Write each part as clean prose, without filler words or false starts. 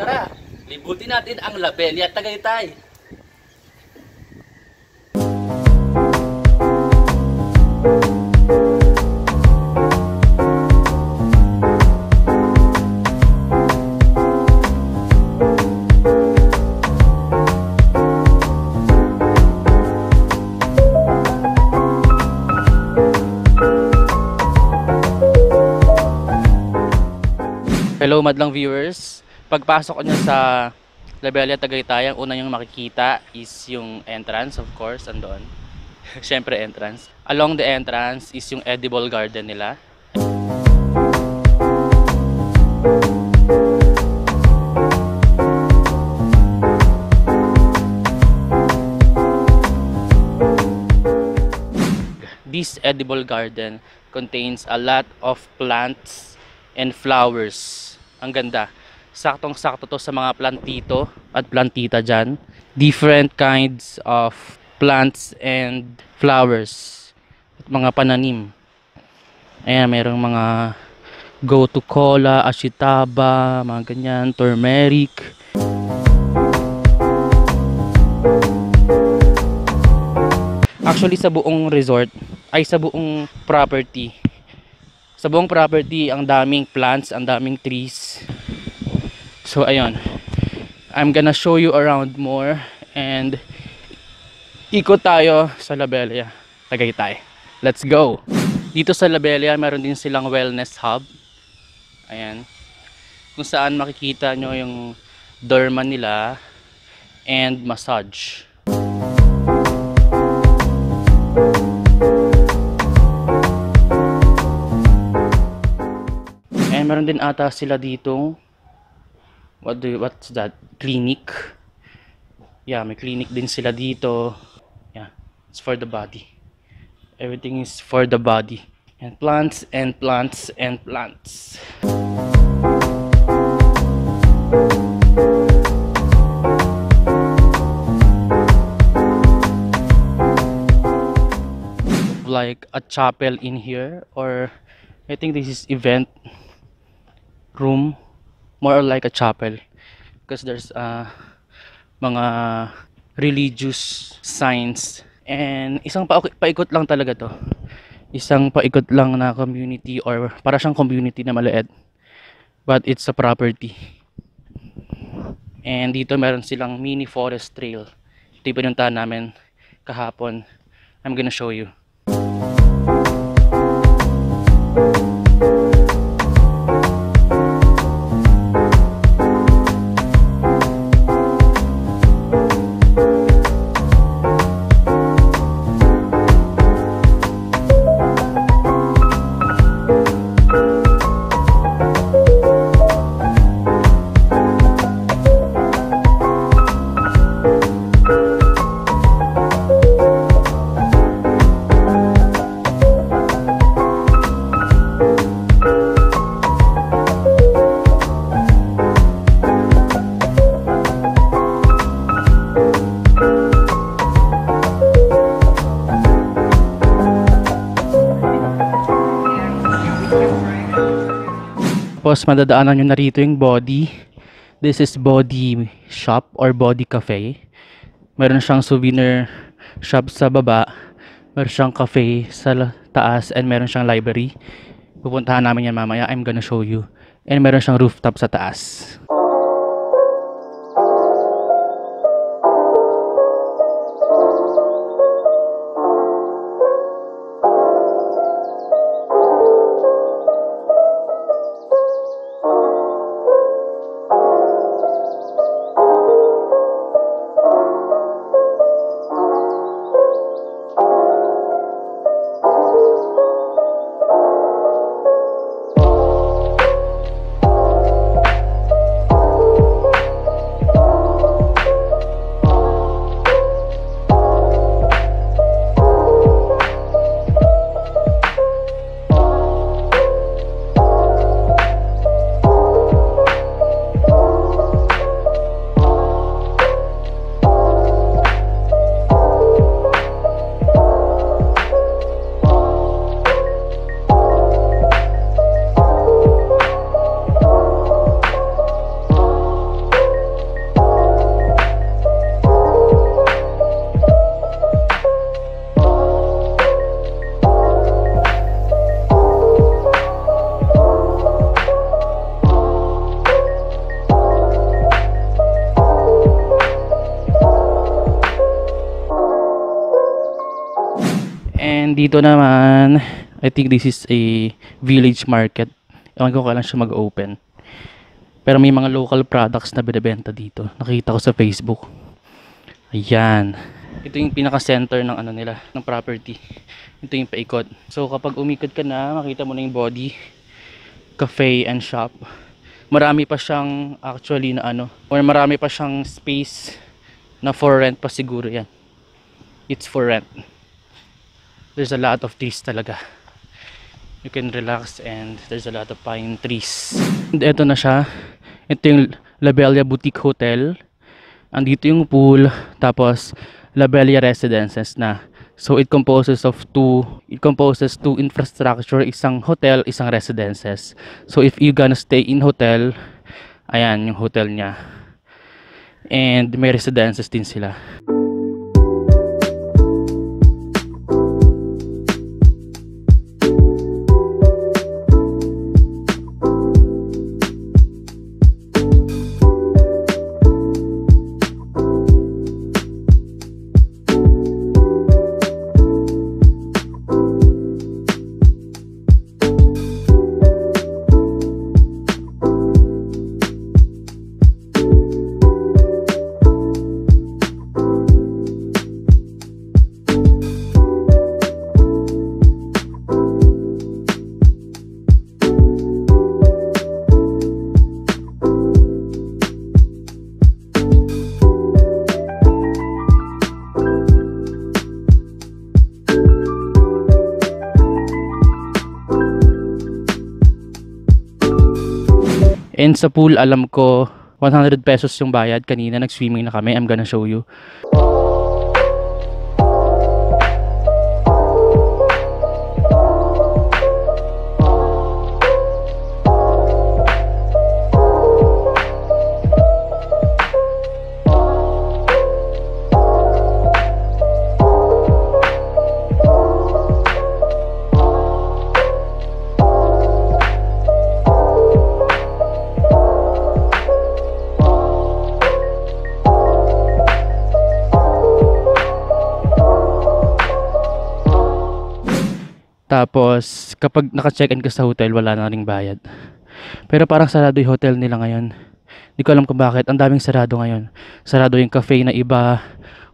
Tara, libutin natin ang Labelia, Tagaytay. Hello madlang viewers, pagpasok nyo sa Labelia, Tagaytay, ang una yung makikita is yung entrance, of course, andun. Syempre entrance. Along the entrance is yung edible garden nila. This edible garden contains a lot of plants and flowers. Ang ganda. Saktong-sakto to sa mga plantito at plantita dyan. Different kinds of plants and flowers at mga pananim. Ayan, mayroong mga go-to cola, ashitaba, mga ganyan, turmeric. Actually, sa buong resort, ay sa buong property, ang daming plants, ang daming trees. So ayun, I'm gonna show you around more and ikot tayo sa Labelia, Tagaytay. Let's go! Dito sa Labelia, meron din silang wellness hub. Ayan, kung saan makikita nyo yung derma nila and massage. And meron din ata sila ditong what's that? Clinic. Yeah, may clinic din sila dito. Yeah, it's for the body. Everything is for the body. And plants and plants and plants. Like a chapel in here, or I think this is event room, more like a chapel, because there's mga religious signs. And isang paikot lang talaga to, isang paikot lang na community, or para siyang community na maliit, but it's a property. And dito meron silang mini forest trail. Ito yung pinuntahan namin kahapon. I'm gonna show you. Tapos madadaanan nyo na rito yung Body. This is Body Shop or Body Cafe. Meron siyang souvenir shop sa baba, meron siyang cafe sa taas, and meron siyang library. Pupuntahan namin yan mamaya. I'm gonna show you. And meron siyang rooftop sa taas. And dito naman, I think this is a village market. Ewan ko kailan siya mag-open. Pero may mga local products na binibenta dito. Nakita ko sa Facebook. Ayan. Ito yung pinaka-center ng ano nila, ng property. Ito yung paikot. So kapag umikot ka na, makita mo na yung body, cafe and shop. Marami pa siyang actually na ano, or marami pa siyang space na for rent pa siguro yan. It's for rent. There's a lot of trees talaga. You can relax and there's a lot of pine trees. And ito na siya. Ito yung La Bella Boutique Hotel. Andito yung pool. Tapos La Bella Residences na. So it composes two infrastructure, isang hotel, isang residences. So if you gonna stay in hotel, ayan yung hotel niya. And may residences din sila. And sa pool, alam ko 100 pesos yung bayad. Kanina nag-swimming na kami. I'm gonna show you. Tapos, kapag naka-check-in ka sa hotel, wala na ring bayad. Pero parang sarado yung hotel nila ngayon. Hindi ko alam kung bakit. Ang daming sarado ngayon. Sarado yung cafe na iba.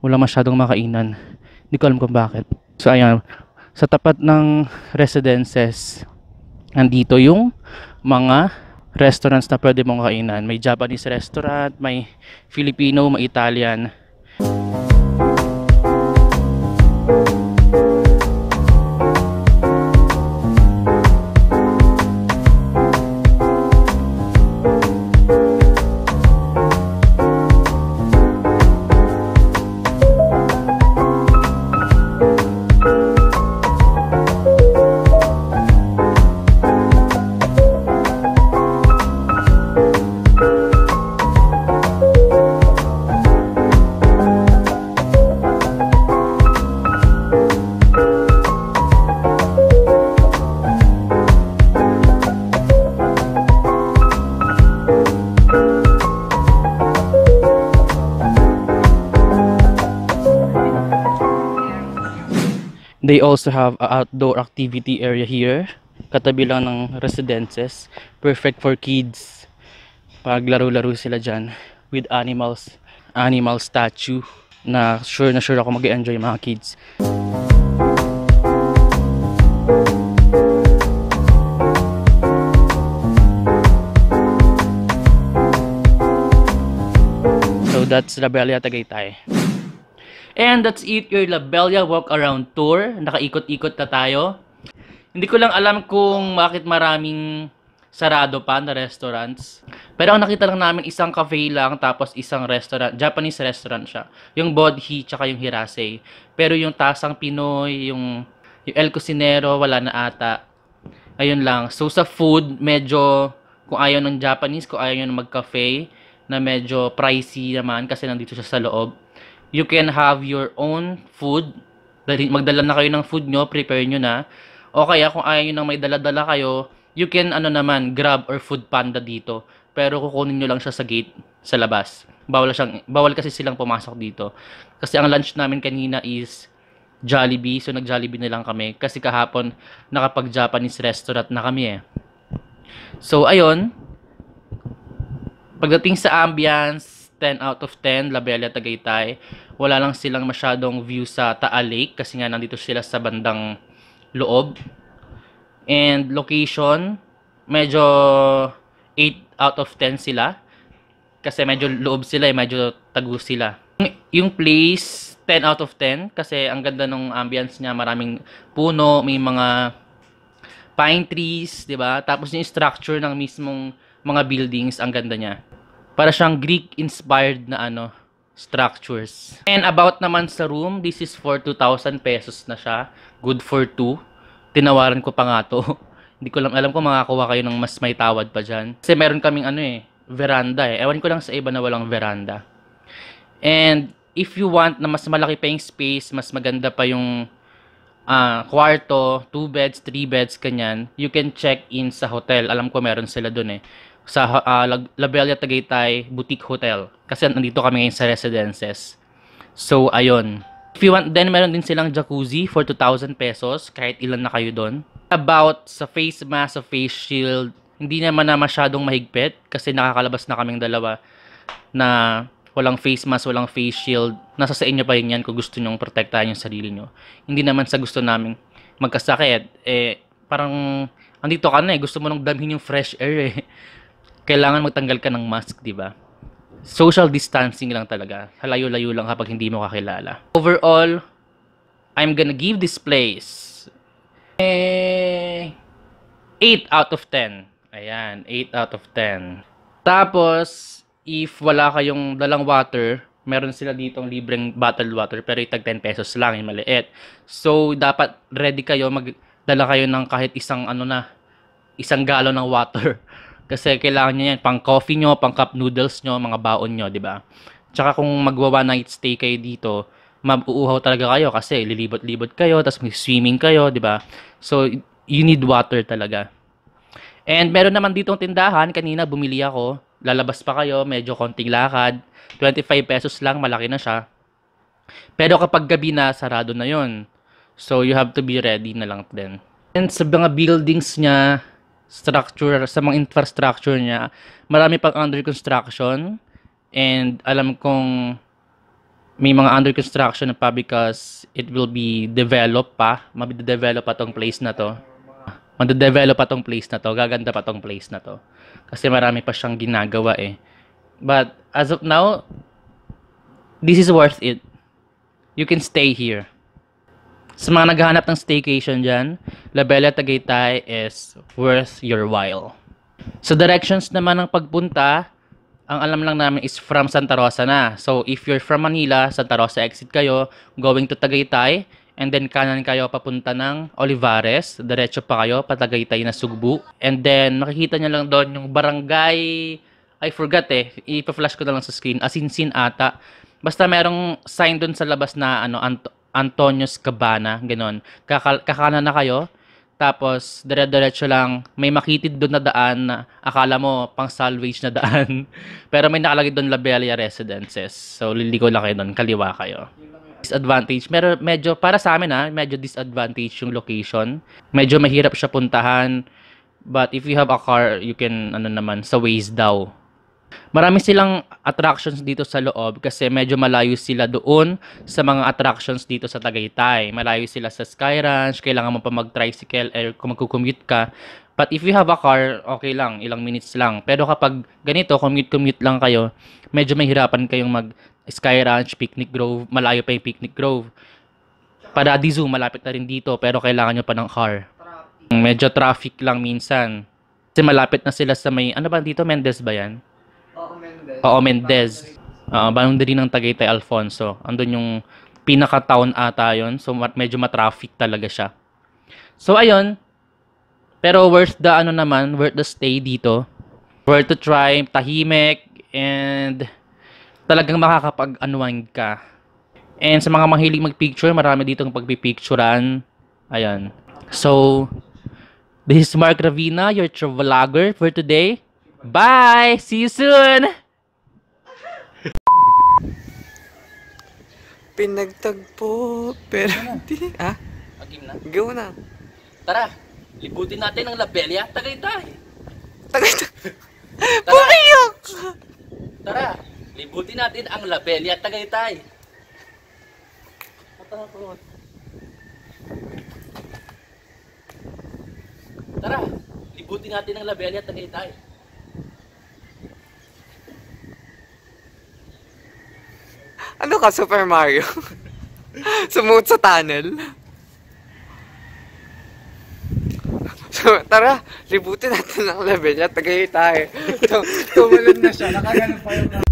Wala masyadong makainan. Hindi ko alam kung bakit. So, ayan. Sa tapat ng residences, nandito yung mga restaurants na pwede mong kainan. May Japanese restaurant, may Filipino, may Italian. They also have a outdoor activity area here. Katabi lang ng residences. Perfect for kids. Paglaro-laro sila dyan with animals. Animal statue na sure ako mag-enjoy mga kids. So that's La Bella Tagaytay. And that's it, your La Bella walk around tour. Nakaikot-ikot na tayo. Hindi ko lang alam kung bakit maraming sarado pa na restaurants. Pero ang nakita lang namin isang cafe lang tapos isang restaurant, Japanese restaurant siya. Yung Bodhi tsaka yung Hirase. Pero yung Tasang Pinoy, yung El Cucinero, wala na ata. Ayun lang. So sa food, medyo kung ayaw ng Japanese, kung ayaw nyo mag-cafe, na medyo pricey naman kasi nandito siya sa loob. You can have your own food. Magdala na kayo ng food nyo, prepare nyo na. O kaya kung ayaw nyo nang may dala-dala kayo, you can naman, Grab or Food Panda dito. Pero kukunin nyo lang siya sa gate, sa labas. Bawal kasi silang pumasok dito. Kasi ang lunch namin kanina is Jollibee. So nag-Jollibee na lang kami kasi kahapon nakapag-Japanese restaurant na kami eh. So ayun, pagdating sa ambience, 10 out of 10, La Bella Tagaytay. Wala lang silang masyadong view sa Taal Lake kasi nga nandito sila sa bandang loob. And location, medyo 8 out of 10 sila. Kasi medyo loob sila eh, medyo tago sila. Yung place, 10 out of 10 kasi ang ganda ng ambience niya, maraming puno, may mga pine trees, 'di ba? Tapos yung structure ng mismong mga buildings, ang ganda niya. Para siyang Greek-inspired na structures. And about naman sa room, this is for 2,000 pesos na siya. Good for 2. Tinawaran ko pa nga to. Hindi ko lang alam kung makakuha kayo ng mas may tawad pa dyan. Kasi meron kaming veranda eh. Ewan ko lang sa iba na walang veranda. And if you want na mas malaki pa yung space, mas maganda pa yung kwarto, 2 beds, 3 beds, kanyan, you can check in sa hotel. Alam ko meron sila dun eh. Sa La Bella Tagaytay Boutique Hotel. Kasi nandito kami ngayon sa residences. So, ayun. If you want, then meron din silang jacuzzi for 2,000 pesos. Kahit ilan na kayo doon. About sa face mask, sa face shield, hindi naman na masyadong mahigpit. Kasi nakakalabas na kaming dalawa na walang face mask, walang face shield. Nasa sa inyo pa rin yan kung gusto nyong protektahan yung sarili nyo. Hindi naman sa gusto namin magkasakit. Parang, andito ka na eh. Gusto mo nang damhin yung fresh air eh. Kailangan magtanggal ka ng mask, di ba? Social distancing lang talaga. Halayo-layo lang kapag hindi mo kakilala. Overall, I'm gonna give this place 8 out of 10. Ayan, 8 out of 10. Tapos, if wala kayong dalang water, meron sila ditong libreng bottled water pero itag 10 pesos lang, yung maliit. So, dapat ready kayo, magdala kayo ng kahit isang isang galon ng water. Kasi kailangan nyo yan, pang coffee nyo, pang cup noodles nyo, mga baon nyo, di ba? Tsaka kung magwa one night stay kayo dito, mag-uuhaw talaga kayo kasi lilibot-libot kayo, tapos mag-swimming kayo, di ba? So, you need water talaga. And meron naman ditong tindahan, kanina bumili ako, lalabas pa kayo, medyo konting lakad, 25 pesos lang, malaki na siya. Pero kapag gabi na, sarado na yon. So, you have to be ready na lang din. And sa mga buildings niya, structure, sa mga infrastructure niya, marami pang under construction. And alam kong may mga under construction pa because it will be developed pa. Mabidevelop pa tong place na to. Madedevelop pa tong place na to. Gaganda pa tong place na to. Kasi marami pa siyang ginagawa eh. But as of now, this is worth it. You can stay here. Sa mga naghahanap ng staycation dyan, La Bella Tagaytay is worth your while. Sa directions naman ng pagpunta, ang alam lang namin is from Santa Rosa na. So, if you're from Manila, Santa Rosa exit kayo, going to Tagaytay, and then kanan kayo papunta ng Olivares, diretso pa kayo, pa Tagaytay na Sugbu. And then, makikita nyo lang doon yung barangay, I forgot eh, ipa-flash ko na lang sa screen, Asinsin ata. Basta merong sign doon sa labas na Antonio's Cabana, gano'n. Kakanan na kayo, tapos dire-diretso lang, may makitid doon na daan na akala mo pang salvage na daan. Pero may nakalagay doon La Bella Residences. So liliko lang kayo doon, kaliwa kayo. Disadvantage, medyo para sa amin medyo disadvantage yung location. Medyo mahirap siya puntahan. But if you have a car, you can naman sa Waze daw. Marami silang attractions dito sa loob kasi medyo malayo sila doon sa mga attractions dito sa Tagaytay. Malayo sila sa Sky Ranch, kailangan mo pa mag-tricycle kung magkukommute ka. But if you have a car, okay lang, ilang minutes lang. Pero kapag ganito, commute lang kayo, medyo mahirapan kayong mag-Sky Ranch, Picnic Grove, malayo pa yung Picnic Grove. Paradiso, malapit na rin dito, pero kailangan nyo pa ng car. Medyo traffic lang minsan. Kasi malapit na sila sa may, ano ba dito, Mendez ba yan? Oo, Mendez. Boundary ng Tagaytay Alfonso. Andun yung pinaka-town ata yun. So, medyo matraffic talaga siya. So, ayun. Pero worth the worth the stay dito. Worth to try, tahimik, and talagang makakapag-unwind ka. And sa mga mahilig mag-picture, marami ditong pagpipicturan. Ayan. So, this is Mark Ravina, your vlogger for today. Bye! See you soon! Pinagtagpo, pero hindi. Ah? Agim na. Go na. Tara, libutin natin ang Labelia, Tagaytay. Tagay. Tara, Pumiyok! tara, libutin natin ang Labelia, Tagaytay. Matakot. Tara, libutin natin ang Labelia, Tagaytay. Ano ka, Super Mario? Sumuot sa tunnel? So, tara, libutin natin ang level niya. Tagay tayo. Tumalon na siya. Nakaganon pa yung